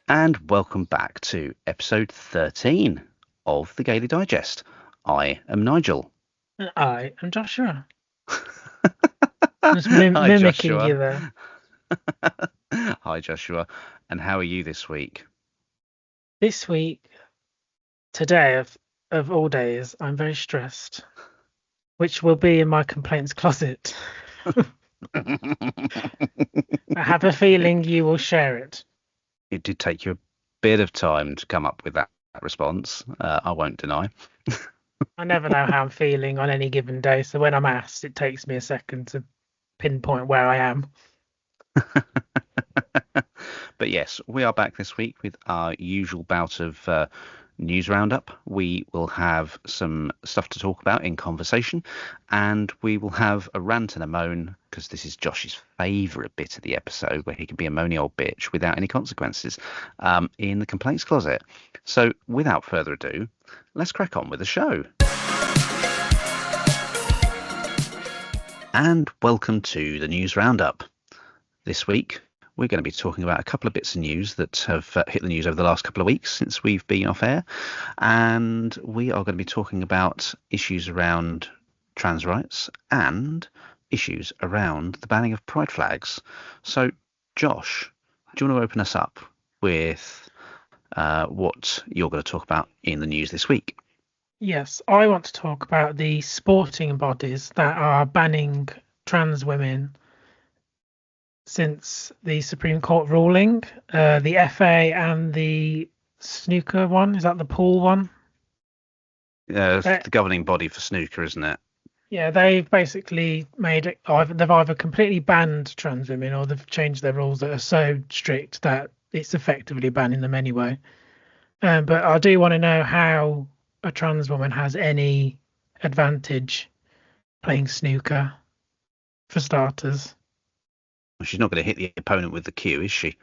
And welcome back to episode 13 of the Gaily Digest. I am Nigel. And I am Joshua. Just Hi, mimicking you Joshua. there. Hi, Joshua. And how are you this week? This week, today of all days, I'm very stressed, which will be in my complaints closet. I have a feeling you will share it. It did take you a bit of time to come up with that response. I won't deny. I never know how I'm feeling on any given day, so when I'm asked, it takes me a second to pinpoint where I am. But yes, we are back this week with our usual bout of news roundup. We will have some stuff to talk about in conversation, and we will have a rant and a moan because this is Josh's favourite bit of the episode where he can be a moany old bitch without any consequences in the complaints closet. So without further ado, let's crack on with the show. And welcome to the news roundup. This week, we're going to be talking about a couple of bits of news that have hit the news over the last couple of weeks since we've been off air. And we are going to be talking about issues around trans rights and issues around the banning of pride flags. So, Josh, do you want to open us up with what you're going to talk about in the news this week? Yes, I want to talk about the sporting bodies that are banning trans women since the Supreme Court ruling. The FA and the snooker one, is that the pool one? The They, governing body for snooker, isn't it? yeah, they've basically made it. They've either completely banned trans women or they've changed their rules that are so strict that it's effectively banning them anyway. But I do want to know how a trans woman has any advantage playing snooker, for starters. She's not going to hit the opponent with the cue, is she?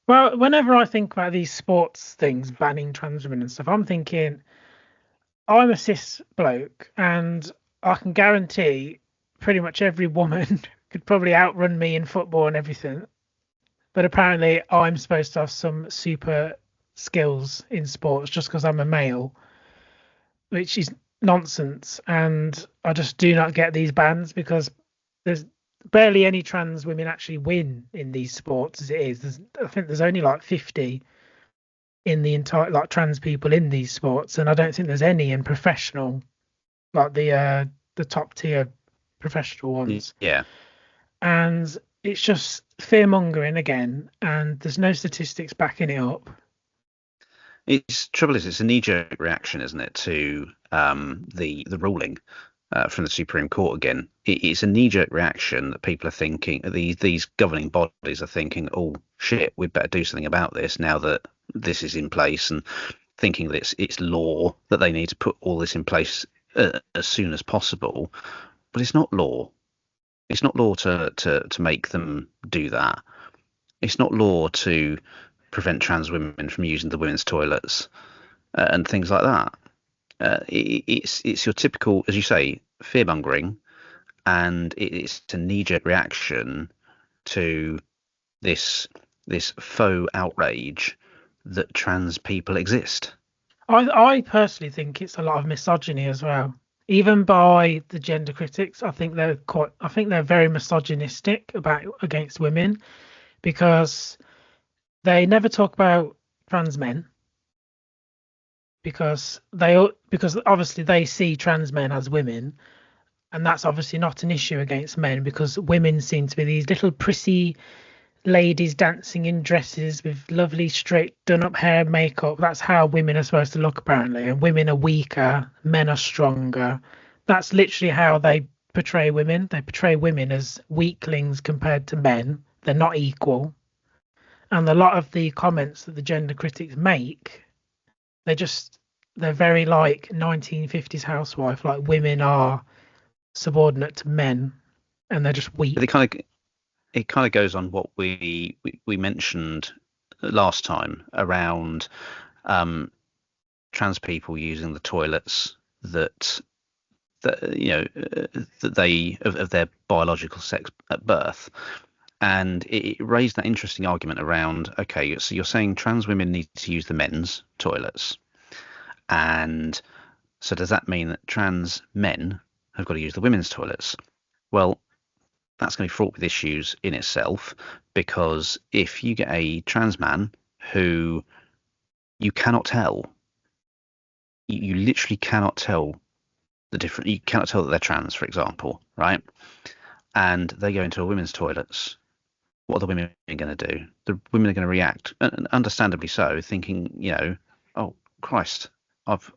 Well, whenever I think about these sports things banning trans women and stuff, I'm thinking I'm a cis bloke and I can guarantee pretty much every woman could probably outrun me in football and everything. But apparently I'm supposed to have some super skills in sports just because I'm a male, which is nonsense. And I just do not get these bans because there's barely any trans women actually win in these sports as it is. I think there's only like 50 in the entire like trans people in these sports, and I don't think there's any in professional, like the top tier professional ones. Yeah. And it's just fear mongering again, and there's no statistics backing it up. It's trouble is it's a knee-jerk reaction, isn't it, to the ruling from the Supreme Court again. It's a knee-jerk reaction that people are thinking these governing bodies are thinking, oh shit, we'd better do something about this now that this is in place, and thinking that it's law that they need to put all this in place as soon as possible. But it's not law. It's not law to make them do that. It's not law to prevent trans women from using the women's toilets and things like that. It's your typical, as you say, fear mongering, and it's a knee jerk reaction to this this faux outrage that trans people exist. I personally think it's a lot of misogyny as well. Even by the gender critics, I think they're very misogynistic about against women because they never talk about trans men because obviously they see trans men as women, and that's obviously not an issue against men because women seem to be these little prissy ladies dancing in dresses with lovely straight done up hair, makeup. That's how women are supposed to look apparently, and women are weaker, men are stronger. That's literally how they portray women. They portray women as weaklings compared to men. They're not equal. And a lot of the comments that the gender critics make, they just they're very like 1950s housewife, like women are subordinate to men and they're just But weak. it kind of goes on what we mentioned last time around um, trans people using the toilets that that they of their biological sex at birth. And it raised that interesting argument around, okay, so you're saying trans women need to use the men's toilets, and so does that mean that trans men have got to use the women's toilets? Well, that's going to be fraught with issues in itself, because if you get a trans man who you cannot tell, you literally cannot tell the different, you cannot tell that they're trans, for example, right? And they go into a women's toilets. What are the women going to do? The women are going to react, and understandably so, thinking, oh Christ, I've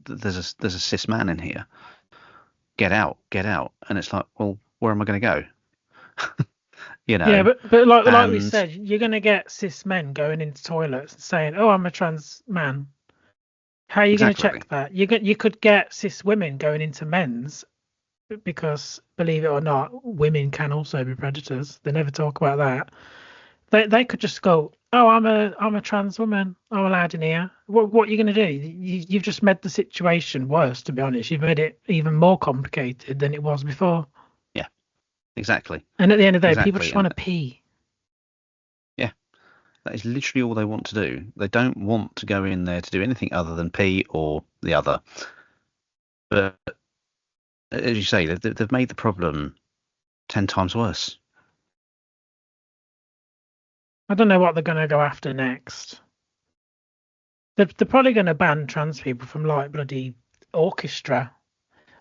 there's a cis man in here. Get out, get out. And it's like, well, where am I going to go? Yeah, but like we And said, you're gonna get cis men going into toilets and saying, "Oh, I'm a trans man." How are you going to exactly, check that? You could get cis women going into men's because, believe it or not, women can also be predators. They never talk about that. They could just go, "Oh, I'm a trans woman. I'm allowed in here." What are you going to do? You've just made the situation worse. To be honest, you've made it even more complicated than it was before. yeah, exactly, And at the end of the day, people exactly. just want And to pee. yeah, that is literally all they want to do. They don't want to go in there to do anything other than pee or the other. But as you say, they've made the problem 10 times worse. I don't know what they're going to go after next. They're probably going to ban trans people from like bloody orchestra.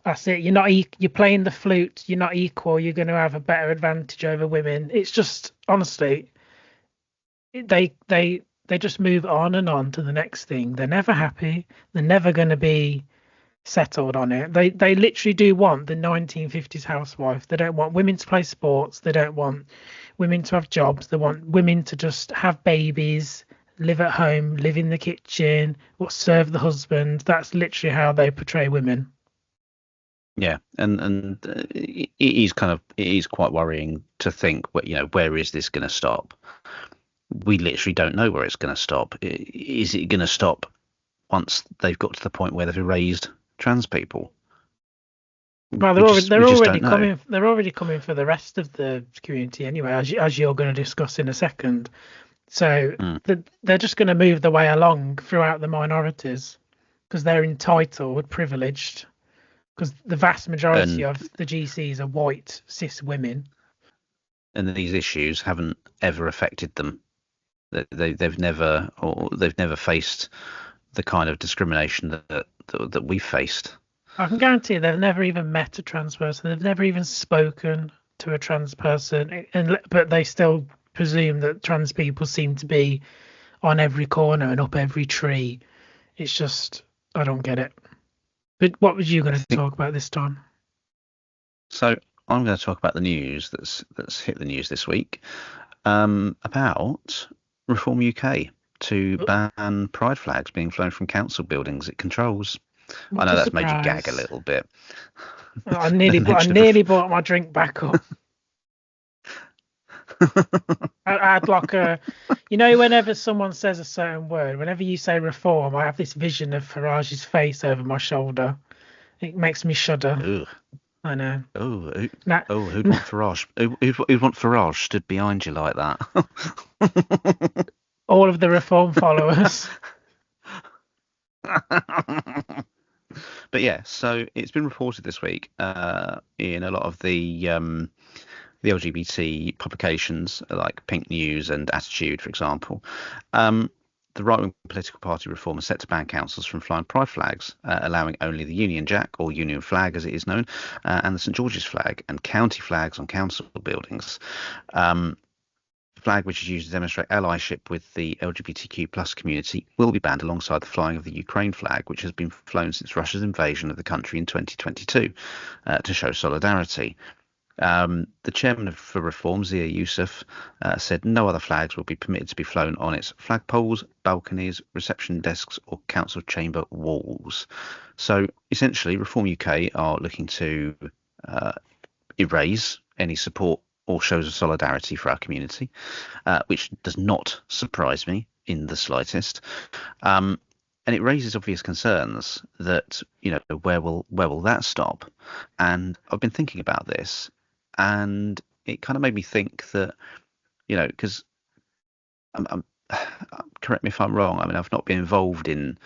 That's it. You're playing the flute. You're not equal. You're going to have a better advantage over women. It's just honestly, they just move on and on to the next thing. They're never happy. They're never going to be settled on it. They literally do want the 1950s housewife. They don't want women to play sports. They don't want women to have jobs. They want women to just have babies, live at home, live in the kitchen, or serve the husband. That's literally how they portray women. Yeah, and it is quite worrying to think, where is this going to stop? We literally don't know where it's going to stop. Is it going to stop once they've got to the point where they've erased trans people? Well, We just don't know. they're already coming for the rest of the community anyway, as you're going to discuss in a second. So Mm. they're just going to move the way along throughout the minorities because they're entitled, privileged, because the vast majority And of the GCs are white cis women. and these issues haven't ever affected them. They've never faced the kind of discrimination that we faced. I can guarantee they've never even met a trans person. They've never even spoken to a trans person, but they still presume that trans people seem to be on every corner and up every tree. It's just I don't get it. But what was you going to talk about this time? So I'm going to talk about the news that's hit the news this week, about Reform UK to ban pride flags being flown from council buildings it controls. I What know a that's made you gag a surprise! little bit. I The I mention of nearly brought my drink back up. I had like whenever someone says a certain word, whenever you say reform, I have this vision of Farage's face over my shoulder. It makes me shudder. Ugh. I know. Oh, Nah, who'd want Farage? Who'd want Farage stood behind you like that? all of the reform followers. But yeah, so it's been reported this week in a lot of the LGBT publications like Pink News and Attitude, for example. The right-wing political party Reform is set to ban councils from flying pride flags, allowing only the Union Jack, or Union flag as it is known, and the St George's flag and county flags on council buildings. Flag which is used to demonstrate allyship with the LGBTQ plus community will be banned alongside the flying of the Ukraine flag, which has been flown since Russia's invasion of the country in 2022 to show solidarity. The chairman for Reform, Zia Youssef, said no other flags will be permitted to be flown on its flagpoles, balconies, reception desks, or council chamber walls. So essentially, Reform UK are looking to erase any support or shows of solidarity for our community, which does not surprise me in the slightest. And it raises obvious concerns that, where will that stop? And I've been thinking about this, and it kind of made me think that, because I'm correct me if I'm wrong. I mean, I've not been involved in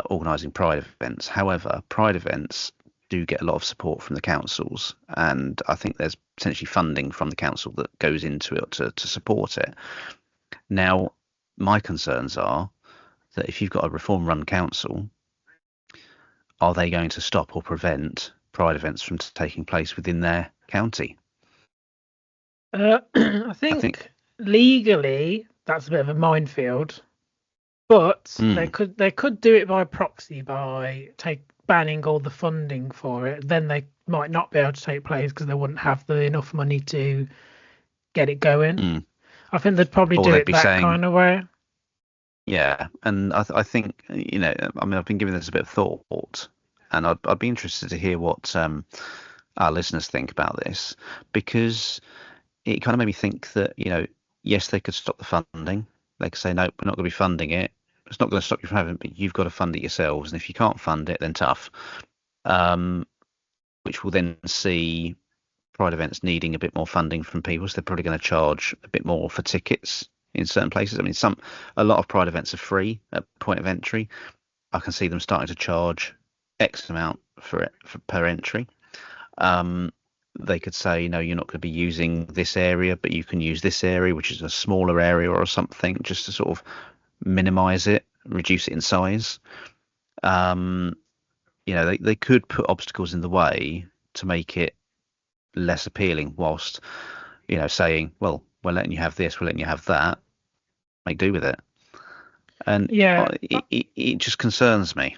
organising Pride events. However, Pride events do get a lot of support from the councils, and I think there's potentially funding from the council that goes into it to support it. Now, my concerns are that if you've got a reform-run council, are they going to stop or prevent Pride events from taking place within their county? I I think. think legally that's a bit of a minefield, but Mm, they could do it by proxy by banning all the funding for it. Then they might not be able to take place because they wouldn't have enough money to get it going. mm. I think they'd probably Or do they'd it be that saying, kind of way. yeah, and I think, I mean, I've been giving this a bit of thought, and I'd be interested to hear what our listeners think about this, because it kind of made me think that, yes, they could stop the funding. They could say, no, we're not going to be funding it. It's not going to stop you from having it, but you've got to fund it yourselves. And if you can't fund it, then tough. Um, which will then see Pride events needing a bit more funding from people. So they're probably going to charge a bit more for tickets in certain places. I mean, a lot of Pride events are free at point of entry. I can see them starting to charge X amount for per entry. Um, they could say, no, you're not going to be using this area, but you can use this area, which is a smaller area or something, just to sort of minimize it, reduce it in size. Um, they could put obstacles in the way to make it less appealing, whilst, saying, well, we're letting you have this, we're letting you have that, make do with it. And Yeah. it just concerns me.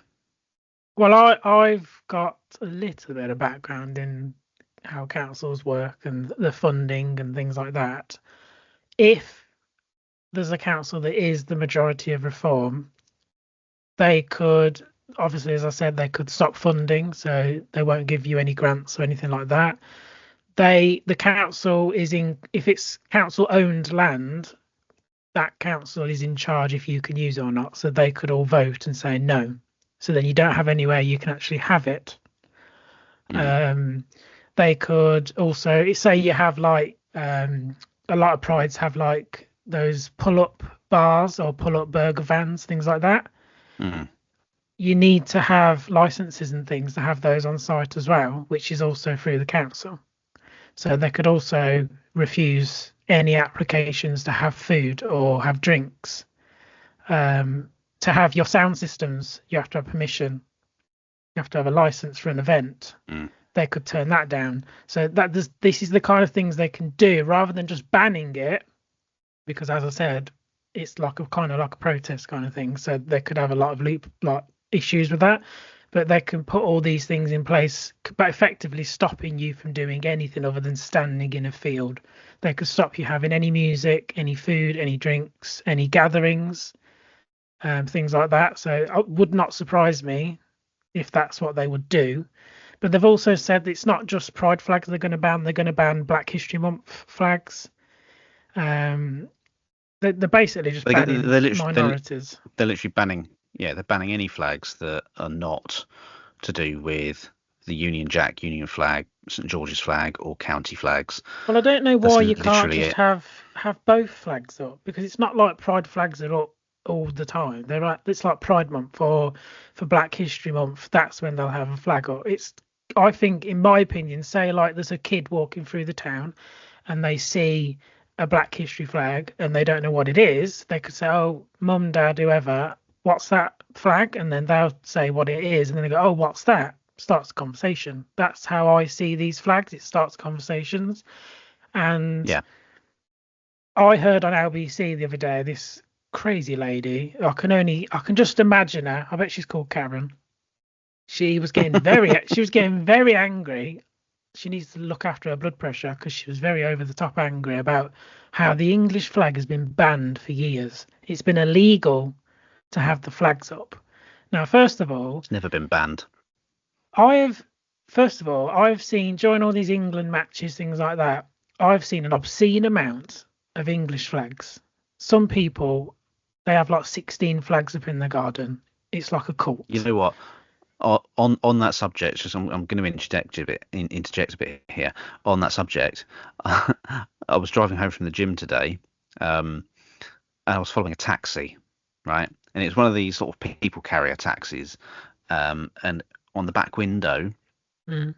Well, I've got a little bit of background in how councils work and the funding and things like that. If there's a council that is the majority of reform, they could obviously, as I said, they could stop funding, so they won't give you any grants or anything like that. The council is in if it's council owned land, that council is in charge if you can use it or not. So they could all vote and say no. So then you don't have anywhere you can actually have it. Mm, Um, they could also say you have like a lot of prides have like those pull-up bars or pull-up burger vans, things like that. mm, You need to have licenses and things to have those on site as well, which is also through the council. So they could also refuse any applications to have food or have drinks. To have your sound systems, you have to have permission. You have to have a license for an event. mm. They could turn that down. So this is the kind of things they can do rather than just banning it, because as I said, it's like a kind of like a protest kind of thing. So they could have a lot of like issues with that, but they can put all these things in place, but effectively stopping you from doing anything other than standing in a field. They could stop you having any music, any food, any drinks, any gatherings, things like that. So it would not surprise me if that's what they would do. But they've also said that it's not just pride flags they're going to ban. They're going to ban Black History Month flags. Um, they're basically just They, banning they're literally minorities. they're literally banning, yeah, they're banning any flags that are not to do with the Union Jack, Union flag, St George's flag, or county flags. Well, I don't know That's why you can't literally just it. have both flags up, because it's not like pride flags are up all the time. They're like it's like Pride Month or for Black History Month. That's when they'll have a flag up. It's I think, in my opinion, say like there's a kid walking through the town and they see a Black History flag and they don't know what it is, they could say, "Oh, mum, dad, whoever, what's that flag?" And then they'll say what it is, and then they go, "Oh, what's that?" Starts a conversation. That's how I see these flags. It starts conversations. And Yeah. I heard on LBC the other day this crazy lady. I can just imagine her. I bet she's called Karen. She was getting very angry. She needs to look after her blood pressure because she was very over the top angry about how the English flag has been banned for years. It's been illegal to have the flags up. Now, It's never been banned. I've first of all, I've seen during all these England matches, things like that, I've seen an obscene amount of English flags. Some people they have like 16 flags up in their garden. It's like a You cult. know what? on that subject, just I'm going to interject a bit here. On that subject, I was driving home from the gym today, and I was following a taxi, right? And it was one of these sort of people carrier taxis. And on the back window, Mm.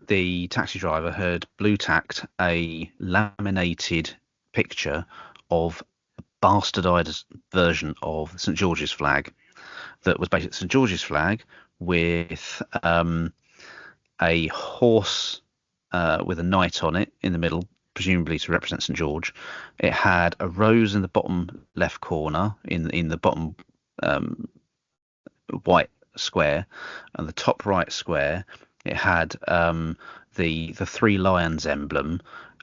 the taxi driver had blue tacked a laminated picture of a bastardized version of St George's flag that was basically St George's flag with a horse with a knight on it in the middle, presumably to represent St George. It had a rose in the bottom left corner, in the bottom white square, and the top right square. It had the three lions emblem,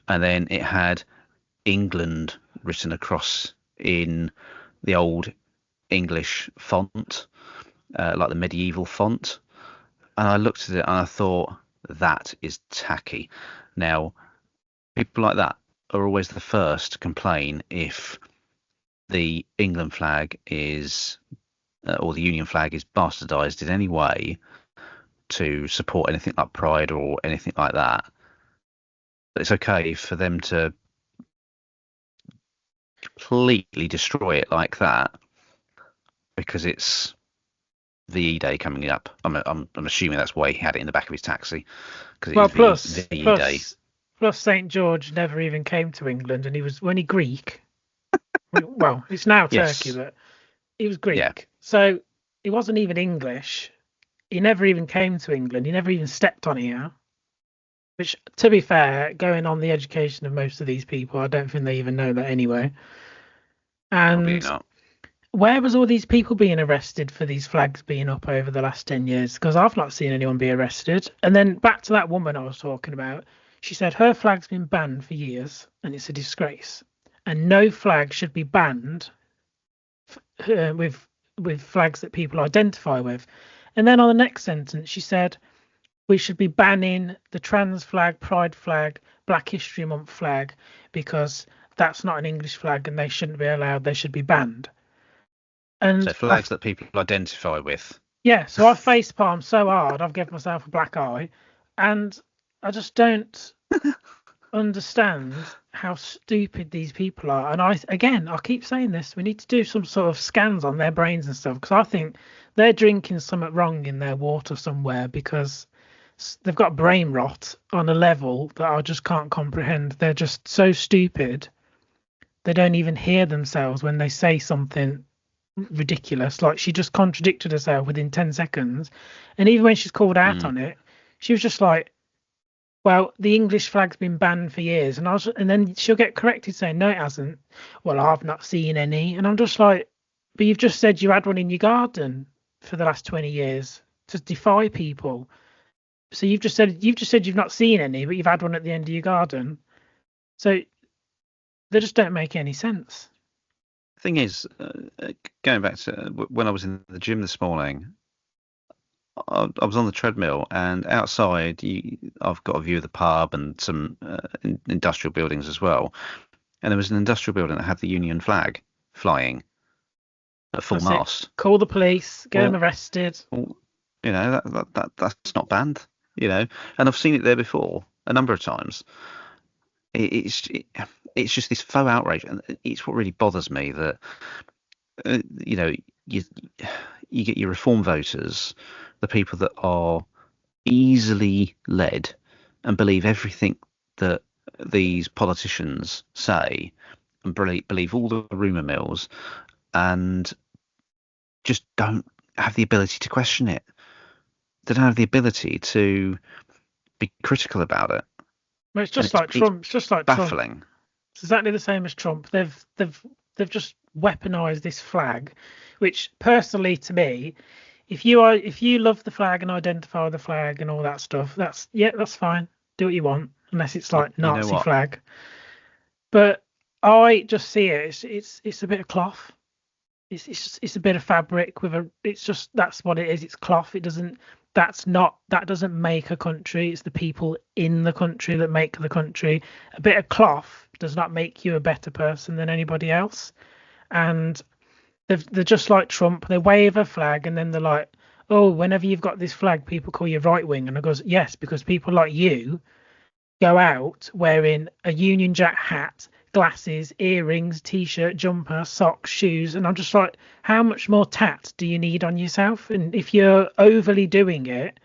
and then it had England written across in the old English font, like the medieval font. And I looked at it and I thought, that is tacky. Now, people like that are always the first to complain if the England flag is, or the Union flag is bastardized in any way to support anything like Pride or anything like that. But it's okay for them to completely destroy it like that because it's VE Day coming up. I'm assuming that's why he had it in the back of his taxi, because it Well, is VE Day. plus Saint George never even came to England, and he was when he Greek. Well, it's now Turkey, Yes. but he was Yeah. Greek, so he wasn't even English. He never even came to England. He never even stepped on here. Which, to be fair, going on the education of most of these people, I don't think they even know that anyway. Probably And not. where was all these people being arrested for these flags being up over the last 10 years? Because I've not seen anyone be arrested. And then back to that woman I was talking about. She said her flag's been banned for years and it's a disgrace. And no flag should be banned with flags that people identify with. And then on the next sentence, she said we should be banning the trans flag, pride flag, Black History Month flag because that's not an English flag and they shouldn't be allowed. They should be banned. And So flags that people identify with. yeah, so I face palm so hard, I've given myself a black eye, and I just don't understand how stupid these people are. And I keep saying this, we need to do some sort of scans on their brains and stuff, because I think they're drinking something wrong in their water somewhere, because they've got brain rot on a level that I just can't comprehend. They're just so stupid. They don't even hear themselves when they say something ridiculous. Like, she just contradicted herself within 10 seconds. And even when she's called out on it, she was just like, well, the English flag's been banned for years. And then she'll get corrected saying, no, it hasn't. Well, I've not seen any. And I'm just like, but you've just said you had one in your garden for the last 20 years to defy people. So you've just said you've not seen any, but you've had one at the end of your garden. So they just don't make any sense. Thing is, going back to when I was in the gym this morning, I was on the treadmill, and outside I've got a view of the pub and some industrial buildings as well. And there was an industrial building that had the Union flag flying at full That's mast. it. Call the police, get them Well, arrested. well, that's not banned. And I've seen it there before a number of times. It's just this faux outrage, and it's what really bothers me that you you get your reform voters, the people that are easily led and believe everything that these politicians say, and believe all the rumor mills, and just don't have the ability to question it. They don't have the ability to be critical about it. Well, it's just like Trump. It's just like Trump. Baffling. It's exactly the same as Trump. They've just weaponized this flag, which personally to me, if you love the flag and identify with the flag and all that stuff, that's fine. Do what you want, unless it's like You know Nazi what? flag. But I just see it. It's a bit of cloth. It's a bit of fabric with a. It's just that's what it is. It's cloth. It doesn't. That doesn't make a country. It's the people in the country that make the country. A bit of cloth does not make you a better person than anybody else. And they're just like Trump. They wave a flag and then they're like, oh, whenever you've got this flag, people call you right wing. And I goes, yes, because people like you go out wearing a Union Jack hat, glasses, earrings, t-shirt, jumper, socks, shoes, and I'm just like, how much more tat do you need on yourself? And if you're overly doing it,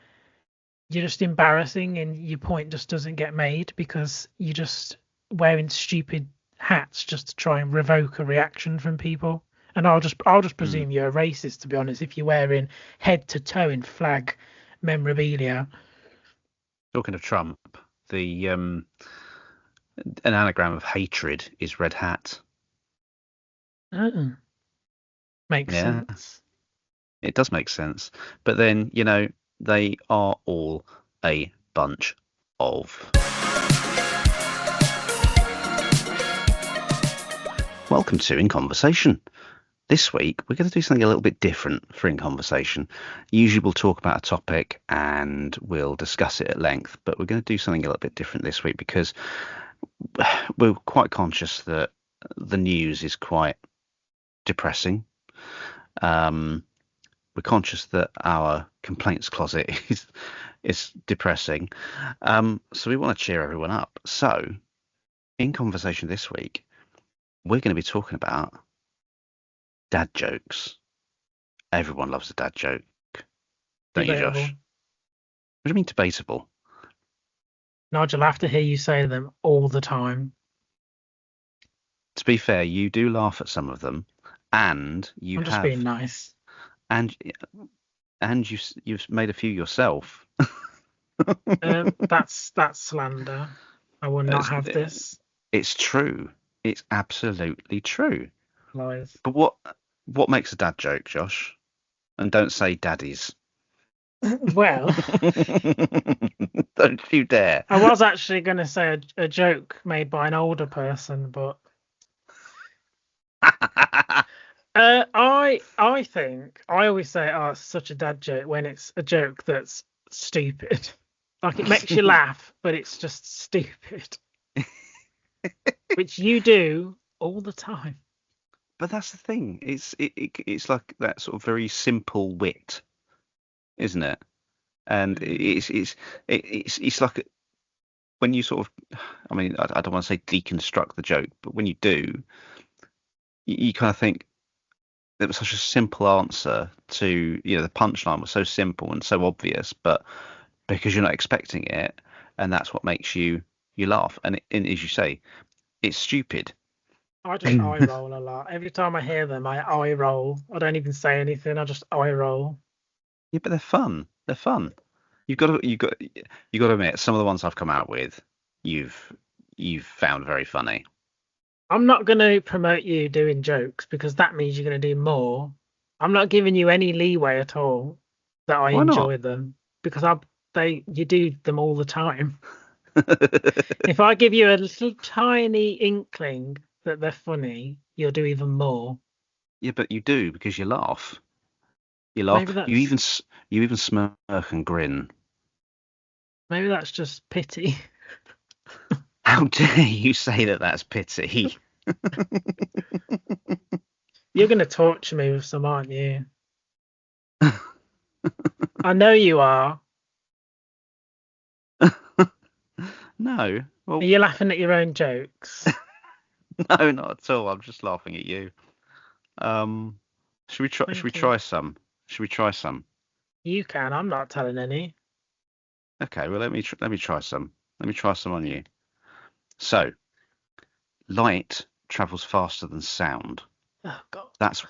you're just embarrassing, and your point just doesn't get made because you're just wearing stupid hats just to try and revoke a reaction from people. And I'll just Hmm. presume you're a racist, to be honest, if you're wearing head to toe in flag memorabilia. Talking of Trump, the an anagram of hatred is red hat. Oh, makes Yeah, sense. it does make sense. But then, they are all a bunch of. Welcome to In Conversation. This week, we're going to do something a little bit different for In Conversation. Usually, we'll talk about a topic and we'll discuss it at length, but we're going to do something a little bit different this week because we're quite conscious that the news is quite depressing. Um, we're conscious that our complaints closet is depressing. So we want to cheer everyone up. So, in Conversation this week, we're going to be talking about dad jokes. Everyone loves a dad joke, don't you, Debatable. Josh? What do you mean debatable? Nigel, I have to hear you say them all the time. To be fair, you do laugh at some of them, and you I'm just being have, nice. and you've made a few yourself. That's slander. I will not It's, have this. it's true. It's absolutely true. Lies. But what makes a dad joke, Josh? And don't say daddies. Well, Don't you dare. I was actually going to say a joke made by an older person, but I think I always say, "Oh, it's such a dad joke" when it's a joke that's stupid. Like it makes you laugh, but it's just stupid, which you do all the time. But that's the thing. It's like that sort of very simple wit, isn't it? And Mm. it's like when you sort of, I mean, I don't want to say deconstruct the joke, but when you do, you kind of think it was such a simple answer to, the punchline was so simple and so obvious, but because you're not expecting it, and that's what makes you laugh. And as you say, it's stupid. I just eye roll a lot. Every time I hear them, I eye roll. I don't even say anything. I just eye roll. Yeah, but they're fun. They're fun. You got to admit, some of the ones I've come out with, you've you've found very funny. I'm not going to promote you doing jokes because that means you're going to do more. I'm not giving you any leeway at all that I Why not? enjoy them because you do them all the time. If I give you a little tiny inkling that they're funny, you'll do even more. Yeah, but you do because you laugh. You laugh. Maybe You that's even you even smirk and grin. maybe that's just pity. How dare you say that that's pity? You're going to torture me with some, aren't you? I know you are. No. Are Well, you laughing at your own jokes? no, not at all. I'm just laughing at you. Um, should we try? Should we Thank you. try some? Should we try some? You can. I'm not telling any. Okay. Well, let me try some. Let me try some on you. So, light travels faster than sound. Oh God. That's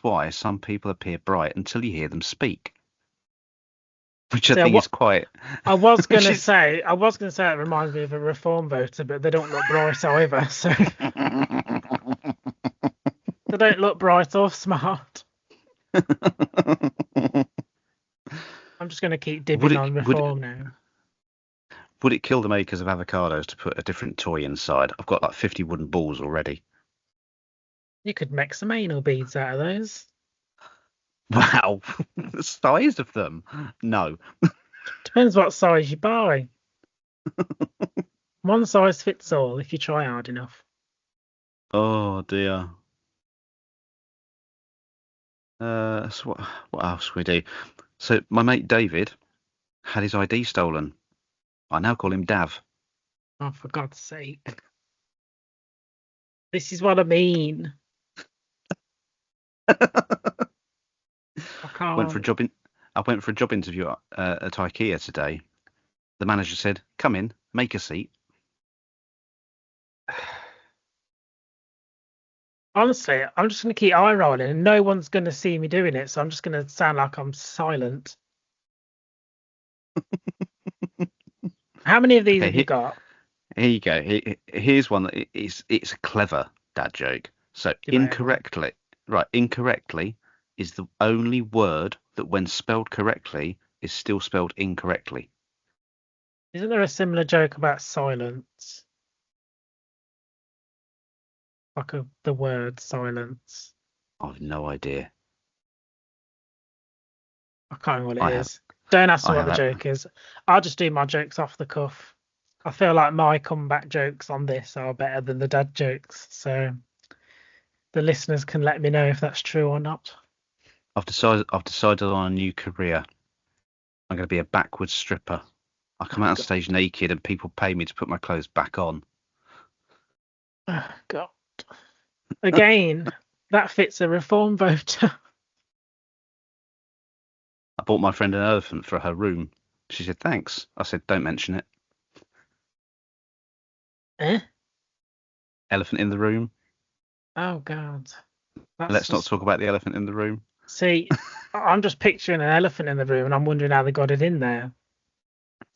why some people appear bright until you hear them speak, which I So think is what quite, I was which gonna is. say, I was gonna say it reminds me of a reform voter, but they don't look bright either. So they don't look bright or smart. I'm just gonna keep would dibbing it on would reform now. would it kill the makers of avocados to put a different toy inside? I've got like 50 wooden balls already. You could make some anal beads out of those. Wow, the size of them. No. Depends what size you buy. One size fits all if you try hard enough. Oh dear. So what else can we do? So my mate David had his ID stolen. I now call him Dav. Oh, for God's sake. This is what I mean. I Went for a can't. job in. I went for a job interview at IKEA today. The manager said, "Come in, make a seat." Honestly, I'm just going to keep eye rolling and no one's going to see me doing it. So I'm just going to sound like I'm silent. How many of these Okay, have you got? here you go. Here's one that it's a clever dad joke. So Debatable. incorrectly, right? Incorrectly is the only word that, when spelled correctly, is still spelled incorrectly. Isn't there a similar joke about silence? Like the word silence. I've no idea. I can't remember what it I have is. Don't ask me I what have the that. joke is. I'll just do my jokes off the cuff. I feel like my comeback jokes on this are better than the dad jokes. So the listeners can let me know if that's true or not. I've decided on a new career. I'm going to be a backwards stripper. I come Oh out on God. stage naked and people pay me to put my clothes back on. Oh God. Again, that fits a reform voter. I bought my friend an elephant for her room. She said, thanks. I said, don't mention it. Eh? Elephant in the room. Oh God. That's Let's not just talk about the elephant in the room. see, I'm just picturing an elephant in the room and I'm wondering how they got it in there.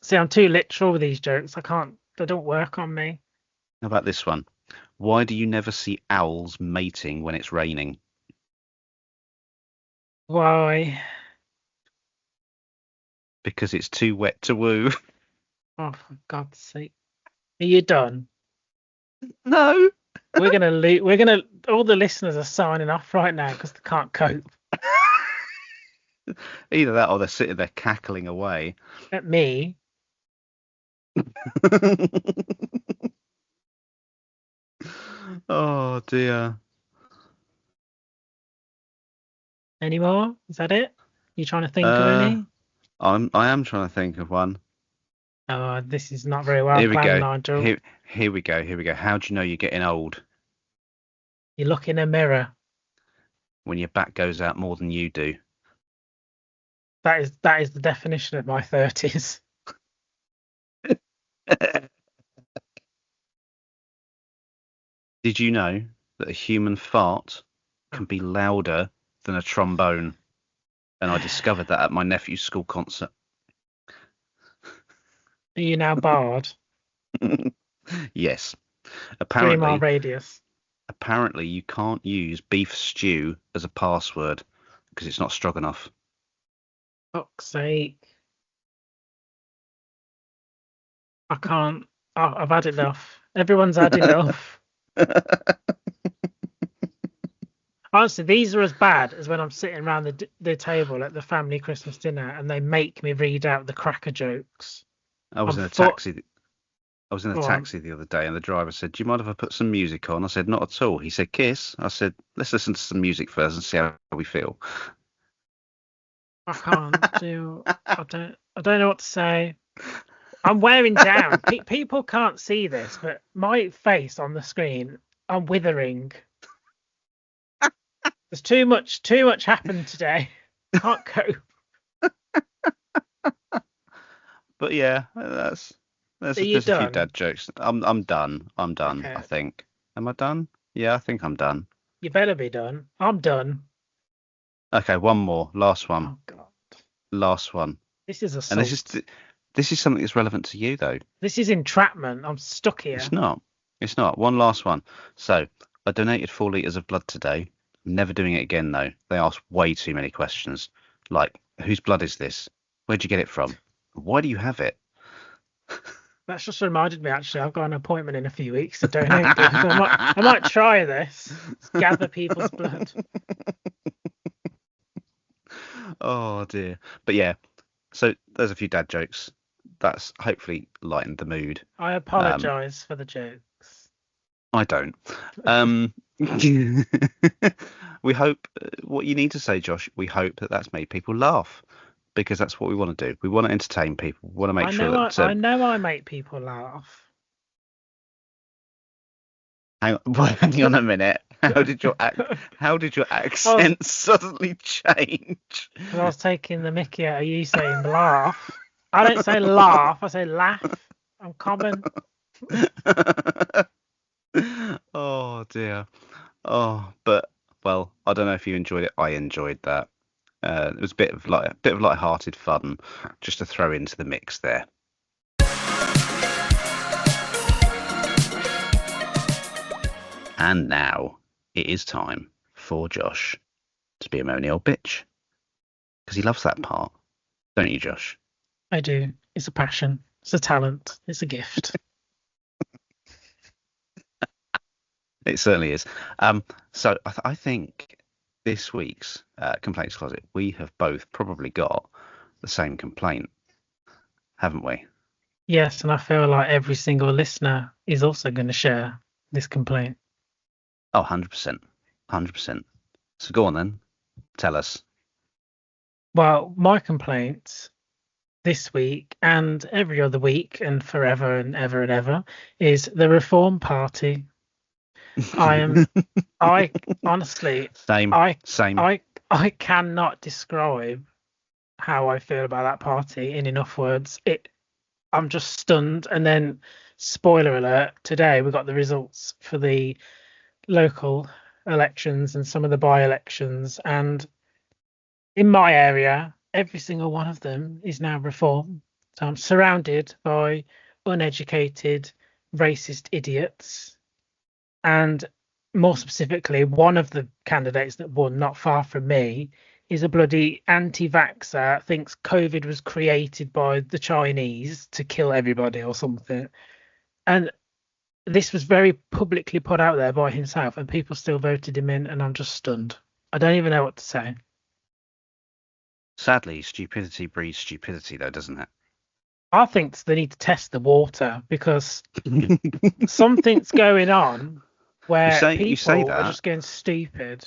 See, I'm too literal with these jokes. I can't they don't work on me. How about this one? Why do you never see owls mating when it's raining? Why? Because it's too wet to woo. Oh, for God's sake. Are you done? No. We're gonna all the listeners are signing off right now because they can't cope Either that or they're sitting there cackling away. at me Oh dear. anymore. Is that it? You trying to think of Uh, any? I am trying to think of one. Oh, this is not very well Here we planned, go. Nigel. Here we go. Here we go. How do you know you're getting old? You look in a mirror. When your back goes out more than you do. That is the definition of my 30s. Did you know that a human fart can be louder than a trombone? And I discovered that at my nephew's school concert. Are you now barred? Yes. 3 mile Apparently, radius. apparently you can't use beef stew as a password because it's not strong enough. Fuck's sake. I can't. I've had enough. Everyone's had enough. Honestly, these are as bad as when I'm sitting around the table at the family Christmas dinner and they make me read out the cracker jokes. I was I'm in a foot. taxi. I was in a Go on. taxi the other day, and the driver said, "Do you mind if I put some music on?" I said, "Not at all." He said, "Kiss." I said, "Let's listen to some music first and see how we feel." I can't do. I don't know what to say. I'm wearing down. People can't see this, but my face on the screen, I'm withering. There's too much happened today. Can't cope. But yeah, Are you there's a few done? dad jokes. I'm done. I'm done. I Okay. think. Am I done? Yeah, I think I'm done. You better be done. I'm done. Okay, one more. Last one. Oh God. Last one. This is And assault. this is something that's relevant to you though. This is entrapment. I'm stuck It's here. not. It's not. One last one. So I donated 4 liters of blood today. I'm never doing it again though. They ask way too many questions. Like, whose blood is this? Where'd you get it from? Why do you have it? That's just reminded me actually, I've got an appointment in a few weeks to donate blood. I might try this. Gather people's blood. Oh dear. But yeah, so there's a few dad jokes. That's hopefully lightened the mood. I Um, apologise for the jokes. I don't. Um, We hope what you need to say, Josh. We hope that that's made people laugh because that's what we want to do. We want to entertain people. We want to make I sure know that. I know I make people laugh. Hang on a minute. How did your I was accent suddenly change? because I was taking the mickey out of you saying laugh. I don't say laugh, I say laugh. I'm common. Oh dear. Oh, but well, I don't know if you enjoyed it. I enjoyed that. It was a bit of light-hearted fun just to throw into the mix there. And now it is time for Josh to be a moany old bitch because he loves that part, don't you, Josh? I do. It's a passion. It's a talent. It's a gift. It certainly is. So I think this week's complaints closet, we have both probably got the same complaint, haven't we? Yes, and I feel like every single listener is also going to share this complaint. Oh, 100%. 100%. So go on then. Tell us. Well, my complaint this week and every other week and forever and ever and ever is the Reform Party. I am, I honestly, Same. I, Same. I cannot describe how I feel about that party in enough words. I'm just stunned. And then, spoiler alert, today we got the results for the local elections and some of the by-elections, and in my area, every single one of them is now reform. So I'm surrounded by uneducated, racist idiots. And more specifically, one of the candidates that won not far from me is a bloody anti-vaxxer, thinks COVID was created by the Chinese to kill everybody or something. And this was very publicly put out there by himself, and people still voted him in, and I'm just stunned. I don't even know what to say. Sadly, stupidity breeds stupidity, though, doesn't it? I think they need to test the water because something's going on where You say people are that. just getting stupid.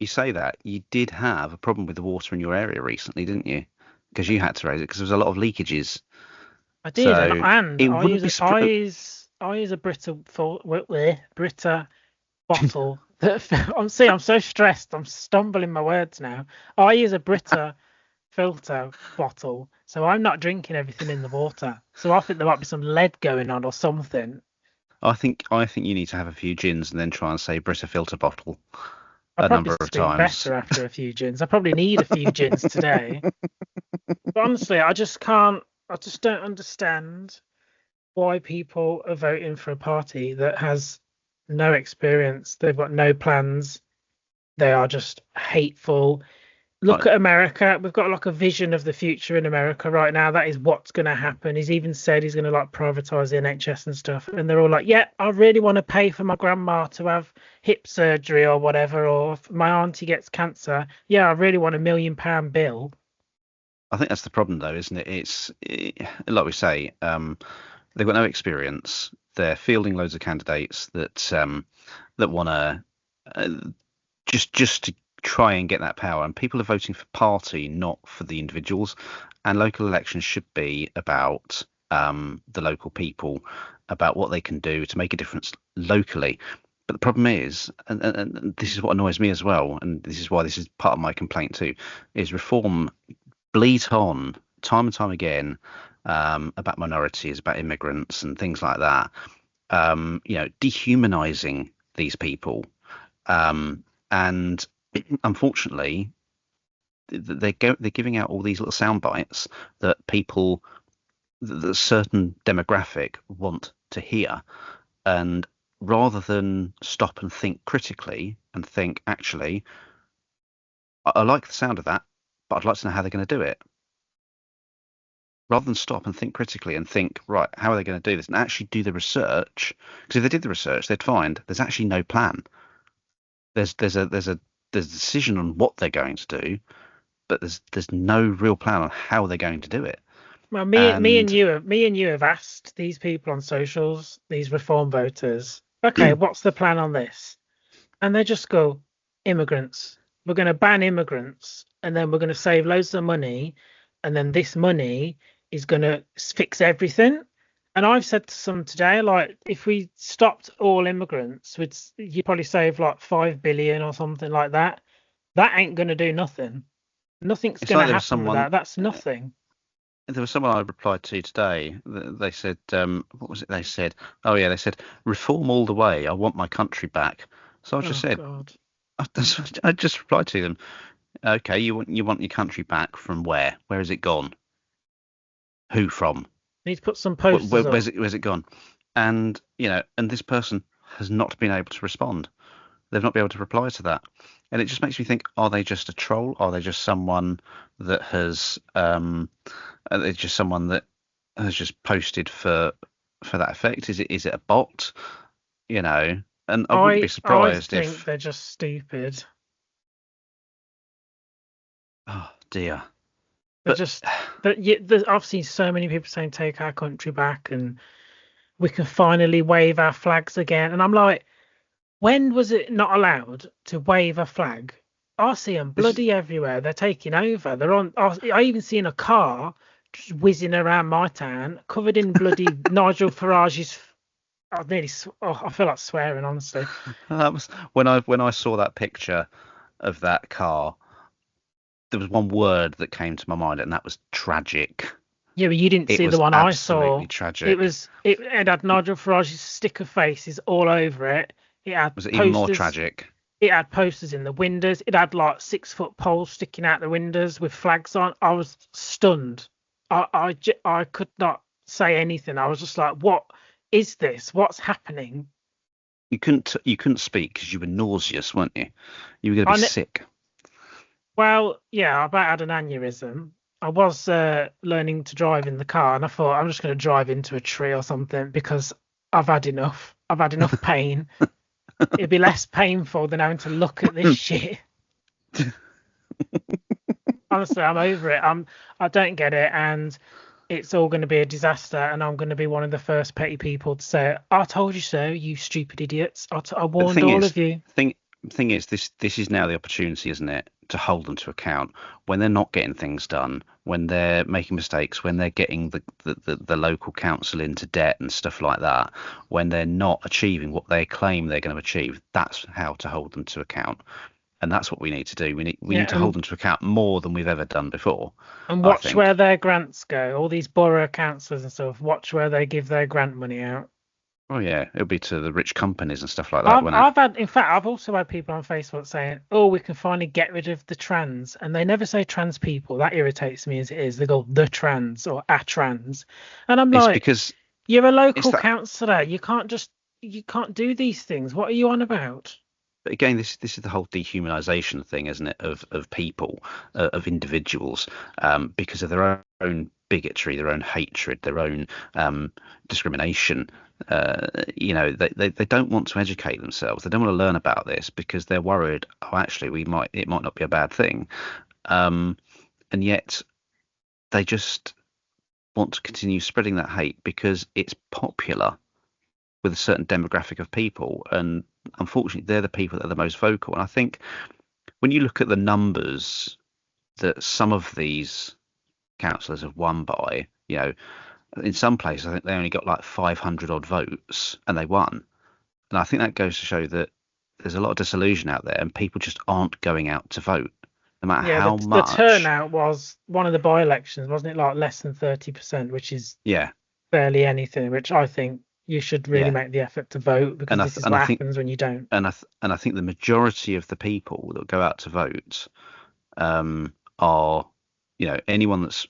You say that. You did have a problem with the water in your area recently, didn't you? Because you had to raise it because there was a lot of leakages. I did, and So and it I wouldn't use be a, I surprised. use I use a Brita bottle. I'm so stressed. I'm stumbling my words now. I use a Brita filter bottle, so I'm not drinking everything in the water. So I think there might be some lead going on or something. I think you need to have a few gins and then try and say Brita filter bottle I'll a probably number of just feel times. better after a few gins. I probably need a few gins today. But honestly, I just can't. I just don't understand why people are voting for a party that has no experience. They've got no plans. They are just hateful. I, Look at America. We've got like a vision of the future in America right now. That is what's going to happen. He's even said he's going to like privatize the NHS and stuff. And they're all like, yeah, I really want to pay for my grandma to have hip surgery or whatever. Or if my auntie gets cancer, yeah, I really want £1 million bill. I think that's the problem, though, isn't it? Like we say, they've got no experience. They're fielding loads of candidates that want to uh, just to try and get that power. And people are voting for party, not for the individuals. And local elections should be about the local people, about what they can do to make a difference locally. But the problem is, and this is what annoys me as well, and this is why this is part of my complaint too, is reform bleat on time and time again about minorities, about immigrants, and things like that. Dehumanizing these people, and unfortunately, they're giving out all these little sound bites that people, that a certain demographic want to hear, and rather than stop and think critically and think, actually, I like the sound of that, but I'd like to know how they're going to do it. Rather than stop and think critically and think, right, how are they going to do this, and actually do the research, because if they did the research, they'd find there's actually no plan. There's a decision on what they're going to do, but there's no real plan on how they're going to do it. Well, And me and you have asked these people on socials, these reform voters, okay, what's the plan on this? and they just go, immigrants. We're going to ban immigrants, and then we're going to save loads of money, and then this money is going to fix everything. And I've said to some today, like, if we stopped all immigrants, you'd probably save like 5 billion or something like that. That ain't going to do nothing. Nothing's It's going to like there was happen with someone that. That's nothing. there was someone I replied to today. They said, what was it? They said, oh yeah, they said, reform all the way. I want my country back. So I just Oh said, God. I just replied to them. Okay, you want your country back from where? Where has it gone? Who from? Need to put some posters up. Where's it gone? And and this person has not been able to respond. They've not been able to reply to that, and it just makes me think: are they just a troll? Are they just someone that has are they just someone that has just posted for that effect? Is it a bot? You know, and I wouldn't be I surprised think if they're just stupid. oh dear, They're but just that. Yeah, I've seen so many people saying take our country back and we can finally wave our flags again. And I'm like, when was it not allowed to wave a flag? I see them this is bloody everywhere. They're taking over. They're on. I even seen a car just whizzing around my town, covered in bloody Nigel Farage's. I nearly. Oh, I feel like swearing, honestly. that was when I saw that picture of that car. There was one word that came to my mind, and that was tragic. Yeah, but you didn't It see the was one I saw. absolutely tragic. It had Nigel Farage's sticker faces all over it. It had Was it even more posters. tragic? It had posters in the windows. It had like 6 foot poles sticking out the windows with flags on. I was stunned. I could not say anything. I was just like, what is this? What's happening? You couldn't speak because you were nauseous, weren't you? You were going to be I ne sick. Well, yeah, I about had an aneurysm. I was learning to drive in the car, and I thought I'm just going to drive into a tree or something because I've had enough. I've had enough pain. It'd be less painful than having to look at this shit. Honestly, I'm over it. I don't get it, and it's all going to be a disaster. And I'm going to be one of the first petty people to say, "I told you so, you stupid idiots. I But the warned thing all is, of you." thing is, this is now the opportunity, isn't it, to hold them to account when they're not getting things done, when they're making mistakes, when they're getting the local council into debt and stuff like that, when they're not achieving what they claim they're going to achieve. That's how to hold them to account, and that's what we need to do. We need Yeah, to hold them to account more than we've ever done before, and I watch where think. their grants go. All these borough councillors and stuff. Watch where they give their grant money out. Oh yeah, it'll be to the rich companies and stuff like that, I've won't it? I've had, in fact, I've also had people on Facebook saying, "Oh, we can finally get rid of the trans," and they never say trans people. That irritates me as it is. They go the trans or a trans, and I'm It's like, because you're a it's local that. councillor. You can't do these things. What are you on about? But again, this is the whole dehumanization thing, isn't it? Of people, of individuals, because of their own bigotry, their own hatred, their own discrimination. They don't want to educate themselves. They don't want to learn about this because they're worried. Oh, actually, it might not be a bad thing, and yet they just want to continue spreading that hate because it's popular with a certain demographic of people, and unfortunately, they're the people that are the most vocal. And I think when you look at the numbers that some of these councillors have won by, in some places I think they only got like 500 odd votes and they won. And I think that goes to show that there's a lot of disillusion out there and people just aren't going out to vote, no matter Yeah, how the much. turnout was one of the by-elections, wasn't it? Like less than 30%, which is Yeah, barely anything. Which I think you should really yeah. make the effort to vote because And this is and what I think happens when you don't. and I think the majority of the people that go out to vote are, anyone that's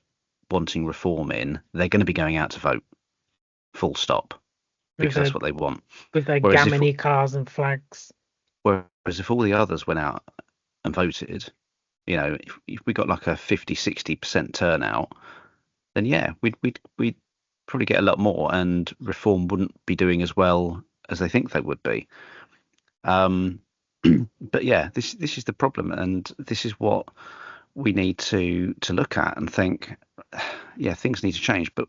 wanting reform in, they're going to be going out to vote, full stop, with because that's their what they want. with their Whereas if gammony cars and flags. whereas if all the others went out and voted, if we got like a 50-60% turnout, then yeah, we'd probably get a lot more, and reform wouldn't be doing as well as they think they would be. Um, but yeah, this is the problem, and this is what we need to look at and think. Yeah, things need to change, but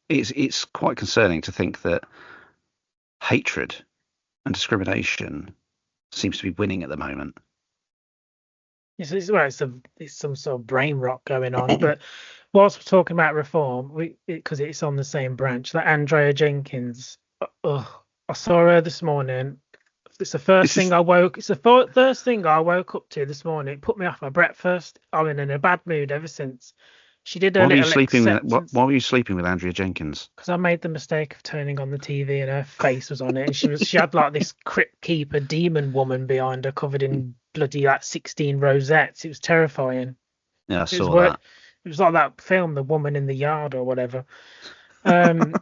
it's quite concerning to think that hatred And discrimination seems to be winning at the moment. It's some sort of brain rot going on. But whilst we're talking about reform, because it's on the same branch, that Andrea Jenkins, I saw her this morning. It's the first This thing is I woke. It's the first thing I woke up to this morning. It put me off my breakfast. I'm in a bad mood ever since. She did her why were you little sleeping with acceptance why were you sleeping with Andrea Jenkins? because I made the mistake of turning on the TV and her face was on it, and she had like this crypt keeper demon woman behind her, covered in bloody like 16 rosettes. It was terrifying. Yeah, I It was saw work. that. It was like that film, The Woman in the Yard or whatever. Um,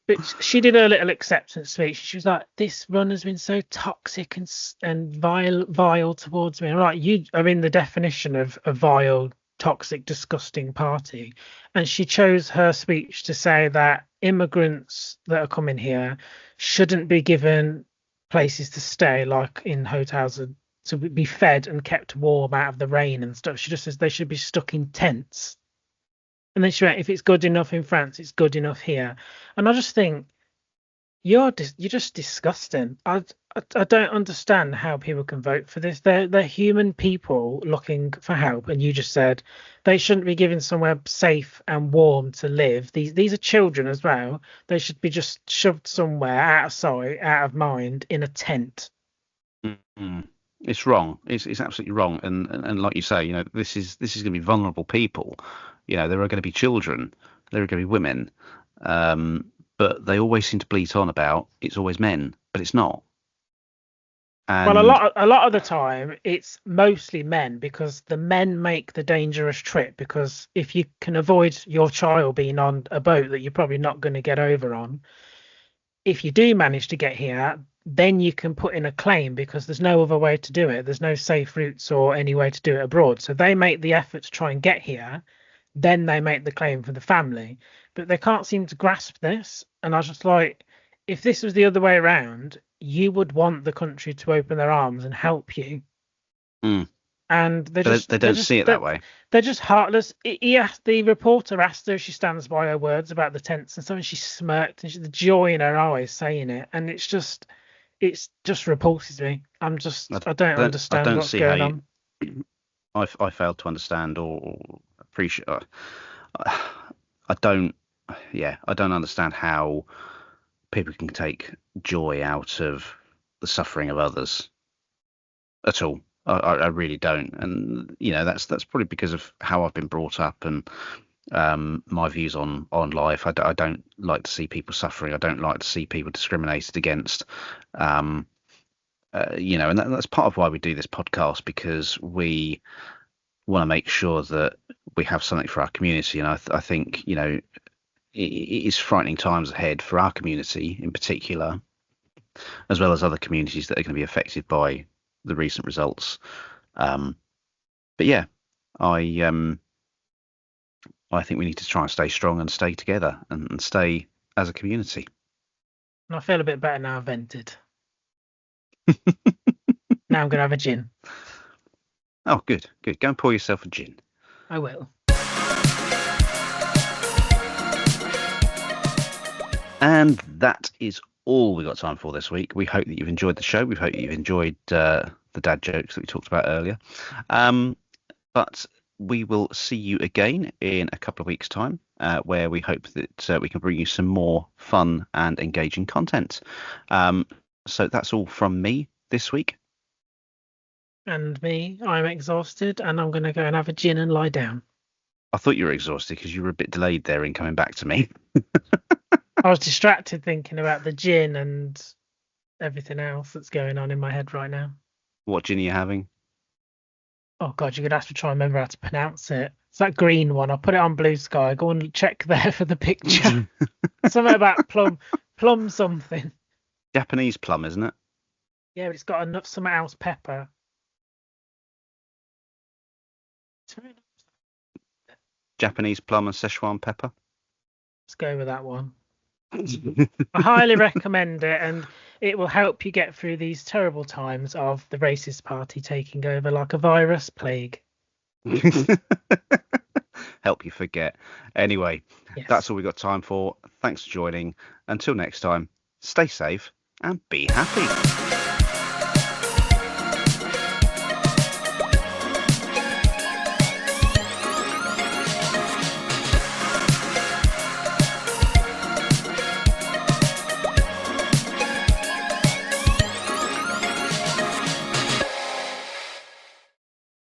but she did her little acceptance speech. She was like, "This run has been so toxic and vile towards me." I'm like, you are in the definition of a vile, toxic, disgusting party. And she chose her speech to say that immigrants that are coming here shouldn't be given places to stay, like in hotels, to be fed and kept warm out of the rain and stuff. She just says they should be stuck in tents. And then she went, if it's good enough in France, it's good enough here. And I just think you're just disgusting. I don't understand how people can vote for this. They're human people looking for help, and you just said they shouldn't be given somewhere safe and warm to live. These are children as well. They should be just shoved somewhere out of sight, out of mind, in a tent. Mm. It's wrong. It's absolutely wrong. And like you say, this is going to be vulnerable people. There are going to be children. There are going to be women. But they always seem to bleat on about it's always men, but it's not. Well, And a lot of the time, it's mostly men because the men make the dangerous trip. Because if you can avoid your child being on a boat that you're probably not going to get over on, if you do manage to get here, then you can put in a claim because there's no other way to do it. There's no safe routes or any way to do it abroad. So they make the effort to try and get here, then they make the claim for the family. But they can't seem to grasp this. And I was just like, if this was the other way around, you would want the country to open their arms and help you. mm, And they don't see it that way. they're just heartless. The reporter asked her if she stands by her words about the tents and so, and she smirked and the joy in her eyes saying it, and it's just repulses me. I I don't I understand don't what's see how going you. on. I failed to understand or appreciate. I don't. Yeah, I don't understand how people can take joy out of the suffering of others at all. I really don't, and that's probably because of how I've been brought up and my views on life. I don't like to see people suffering. I don't like to see people discriminated against. Um, and that's part of why we do this podcast, because we want to make sure that we have something for our community. And I think it is frightening times ahead for our community in particular, as well as other communities that are going to be affected by the recent results. Um, but yeah, I I think we need to try and stay strong and stay together and stay as a community. And I feel a bit better now I've vented. Now I'm gonna have a gin. Oh, good, good. Go and pour yourself a gin. I will. And that is all we got time for this week. We hope that you've enjoyed the show. We hope that you've enjoyed the dad jokes that we talked about earlier. But we will see you again in a couple of weeks' time, where we hope that we can bring you some more fun and engaging content. So that's all from me this week. And me, I'm exhausted, and I'm gonna go and have a gin and lie down. I thought you were exhausted because you were a bit delayed there in coming back to me. I was distracted thinking about the gin and everything else that's going on in my head right now. What gin are you having? Oh God, you're gonna have to try and remember how to pronounce it. It's that green one. I'll put it on Blue Sky. Go and check there for the picture. Something about plum something. Japanese plum, isn't it? Yeah, but it's got enough something else pepper. Japanese plum and Szechuan pepper. Let's go with that one. I highly recommend it, and it will help you get through these terrible times of the racist party taking over like a virus plague. Help you forget. Anyway, Yes. that's all we got time for. Thanks for joining. Until next time, stay safe and be happy.